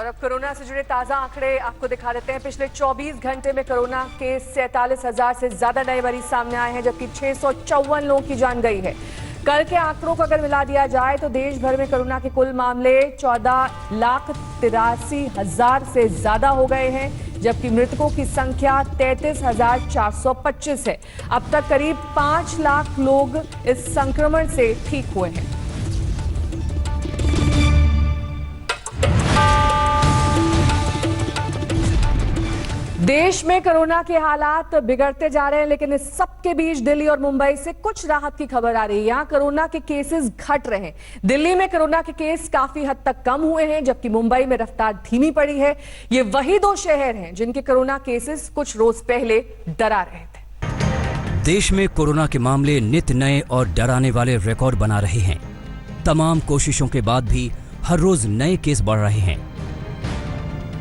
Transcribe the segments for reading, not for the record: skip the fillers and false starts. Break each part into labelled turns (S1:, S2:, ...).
S1: और अब कोरोना से जुड़े ताजा आंकड़े आपको दिखा देते हैं। पिछले 24 घंटे में कोरोना के 47,000 से ज्यादा नए मरीज सामने आए हैं, जबकि 654 लोगों की जान गई है। कल के आंकड़ों को अगर मिला दिया जाए तो देश भर में कोरोना के कुल मामले 14,83,000 से ज्यादा हो गए हैं, जबकि मृतकों की संख्या 33,425 है। अब तक करीब 5 लाख लोग इस संक्रमण से ठीक हुए हैं। देश में कोरोना के हालात बिगड़ते जा रहे हैं, लेकिन इस सबके बीच दिल्ली और मुंबई से कुछ राहत की खबर आ रही है। यहां कोरोना के केसेस घट रहे हैं। दिल्ली में कोरोना के केस काफी हद तक कम हुए हैं, जबकि मुंबई में रफ्तार धीमी पड़ी है। ये वही दो शहर हैं जिनके कोरोना केसेस कुछ रोज पहले डरा रहे थे।
S2: देश में कोरोना के मामले नित नए और डराने वाले रिकॉर्ड बना रहे हैं। तमाम कोशिशों के बाद भी हर रोज नए केस बढ़ रहे हैं।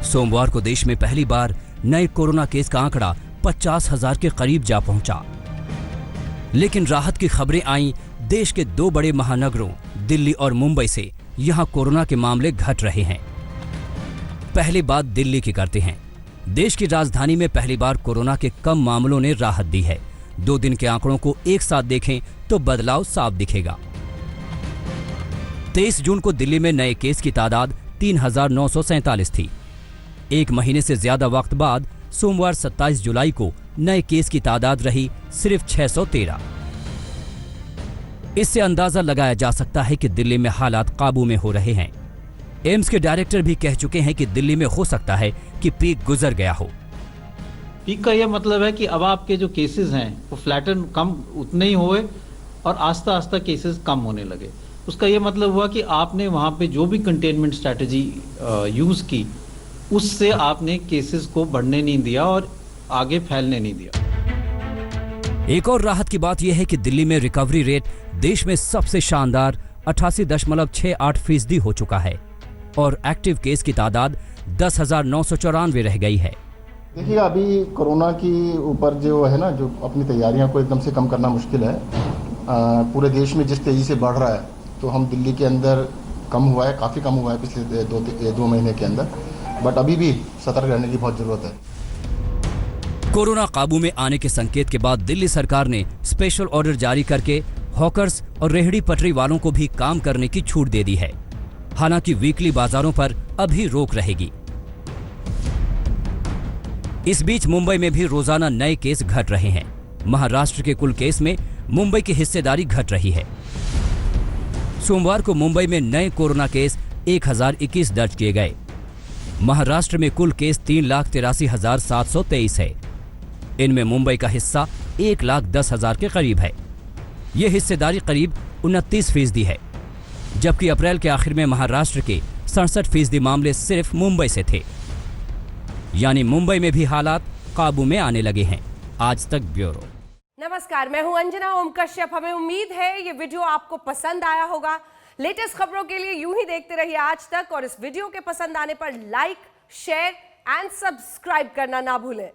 S2: सोमवार को देश में पहली बार नए कोरोना केस का आंकड़ा 50,000 के करीब जा पहुंचा। लेकिन राहत की खबरें आईं देश के दो बड़े महानगरों दिल्ली और मुंबई से। यहां कोरोना के मामले घट रहे हैं। पहली बात दिल्ली की करते हैं। देश की राजधानी में पहली बार कोरोना के कम मामलों ने राहत दी है। 2 दिन के आंकड़ों को एक साथ देखें तो बदलाव साफ दिखेगा। 23 जून को दिल्ली में नए केस की तादाद 3,947 थी। एक महीने से ज्यादा वक्त बाद सोमवार 27 जुलाई को नए केस की तादाद रही सिर्फ 613। इससे अंदाजा लगाया जा सकता है कि दिल्ली में हालात काबू में हो रहे हैं। एम्स के डायरेक्टर भी कह चुके हैं कि दिल्ली में हो सकता है कि पीक गुजर गया हो।
S3: पीक का यह मतलब है कि अब आपके जो केसेस हैं वो फ्लैटन कम उतने ही हुए और आस्ता आस्ता केसेस कम होने लगे। उसका यह मतलब हुआ कि आपने वहां पे जो भी कंटेनमेंट स्ट्रैटेजी यूज की, उससे आपने केसेस को बढ़ने नहीं दिया और आगे फैलने नहीं दिया।
S2: एक और राहत की बात यह है कि दिल्ली में रिकवरी रेट देश में सबसे शानदार 88.68% हो चुका है और एक्टिव केस की तादाद 10,994 रह गई है।
S4: देखिए, अभी कोरोना की ऊपर जो है ना, जो अपनी तैयारियों को एकदम से कम करना मुश्किल है। पूरे देश में जिस तेजी से बढ़ रहा है, तो हम दिल्ली के अंदर कम हुआ है, काफ़ी कम हुआ है पिछले दो महीने के अंदर, बट अभी भी सतर्क रहने की बहुत जरूरत है।
S2: कोरोना काबू में आने के संकेत के बाद दिल्ली सरकार ने स्पेशल ऑर्डर जारी करके हॉकर्स और रेहड़ी पटरी वालों को भी काम करने की छूट दे दी है। हालांकि वीकली बाजारों पर अभी रोक रहेगी। इस बीच मुंबई में भी रोजाना नए केस घट रहे हैं। महाराष्ट्र के कुल केस में मुंबई की हिस्सेदारी घट रही है। सोमवार को मुंबई में नए कोरोना केस 1,021 दर्ज किए गए। महाराष्ट्र में कुल केस 3,83,723 है। इनमें मुंबई का हिस्सा 1,10,000 के करीब है। यह हिस्सेदारी करीब 29% है, जबकि अप्रैल के आखिर में महाराष्ट्र के 67% मामले सिर्फ मुंबई से थे। यानी मुंबई में भी हालात काबू में आने लगे हैं। आज तक ब्यूरो।
S5: नमस्कार, मैं हूं अंजना ओम कश्यप। हमें उम्मीद है ये वीडियो आपको पसंद आया होगा। लेटेस्ट खबरों के लिए यूं ही देखते रहिए आज तक, और इस वीडियो के पसंद आने पर लाइक, शेयर एंड सब्सक्राइब करना ना भूलें।